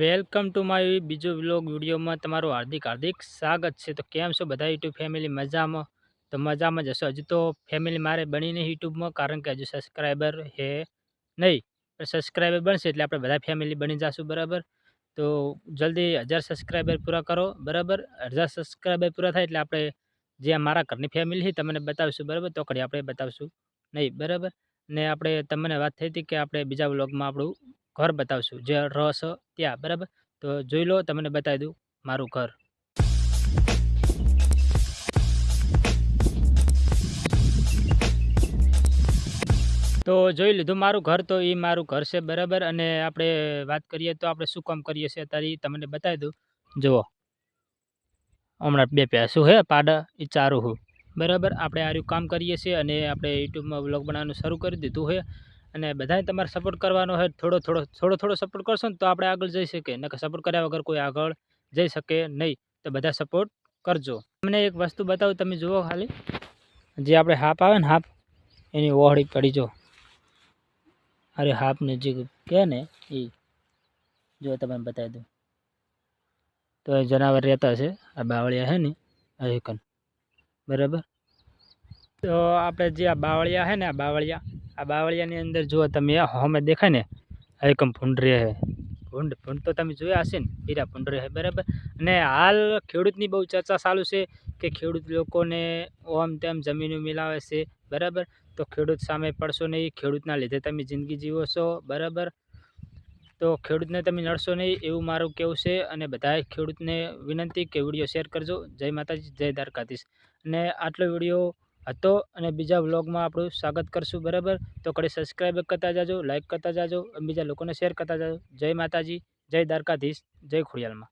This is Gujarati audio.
વેલકમ ટુ માય બીજો વ્લોગ વિડીયોમાં તમારું હાર્દિક હાર્દિક સ્વાગત છે. તો કેમ છો બધા યુટ્યુબ ફેમિલી? મજામાં? તો મજામાં જ હશો. હજુ તો ફેમિલી મારે બની નહીં યુટ્યુબમાં, કારણ કે હજુ સબસ્ક્રાઈબર હે નહીં. પણ સબસ્ક્રાઈબર બનશે એટલે આપણે બધા ફેમિલી બની જશું, બરાબર. તો જલ્દી 1000 સબસ્ક્રાઈબર પૂરા કરો, બરાબર. 1000 સબસ્ક્રાઈબર પૂરા થાય એટલે આપણે જે મારા ઘરની ફેમિલી છે તમને બતાવીશું, બરાબર. તો કડી આપણે બતાવશું નહીં, બરાબર. ને આપણે તમને વાત થઈ હતી કે આપણે બીજા વ્લોગમાં આપણું ઘર બતાવશું, જે રસ ત્યાં, બરાબર. તો જોઈ લો, તમને બતાવી દઉં મારું ઘર. તો જોઈ લીધું મારું ઘર. તો એ મારું ઘર છે, બરાબર. અને આપણે વાત કરીએ તો આપણે શું કામ કરીએ છીએ અત્યારે તમને બતાવી દઉં. જુઓ, હમણાં 2 ભેંસું હે પાડા, એ ચારું હું, બરાબર. આપણે આર્યું કામ કરીએ છીએ અને આપણે યુટ્યુબમાં વ્લોગ બનાવવાનું શરૂ કરી દીધું છે. અને બધાએ તમારે સપોર્ટ કરવાનો છે. થોડો સપોર્ટ કરશો ને તો આપણે આગળ જઈ શકીએ, નકર સપોર્ટ કર્યા વગર કોઈ આગળ જઈ શકે નહીં. તો બધા સપોર્ટ કરજો. તમને એક વસ્તુ બતાવું, તમે જુઓ ખાલી. જે આપણે હાપ આવે ને, હાપ, એની ઓહળી પડી જો. અરે હાપને જે કહે ને એ જો તમે બતાવી દઉં. તો એ જનાવર રહેતા છે, આ બાવળિયા છે ને એકન, બરાબર. તો આપણે જે આ બાવળિયા છે ને, આ બાવળિયાની અંદર જુઓ તમે, હમે દેખાય ને એકમ ભૂંડરે હે. ભૂંડ તો તમે જોયા હશે ને, હીરા ભૂંડરે હે, બરાબર. અને હાલ ખેડૂતની બહુ ચર્ચા ચાલુ છે કે ખેડૂત લોકોને ઓમ તેમ જમીનો મિલાવે છે, બરાબર. તો ખેડૂત સામે પડશો નહીં, ખેડૂતના લીધે તમે જિંદગી જીવો છો, બરાબર. તો ખેડૂતને તમે નડશો નહીં, એવું મારું કહેવું છે. અને બધાએ ખેડૂતને વિનંતી કે વિડીયો શેર કરજો. જય માતાજી, જય દ્વારકાધીશ. અને આટલો વિડીયો હતો અને બીજા વ્લોગમાં આપણું સ્વાગત કરશું, બરાબર. તો કડી સબસ્ક્રાઈબ કરતા જાજો, લાઈક કરતા જાજો, બીજા લોકોને શેર કરતા જાજો. જય માતાજી, જય દ્વારકાધીશ, જય ખોડિયાલમાં.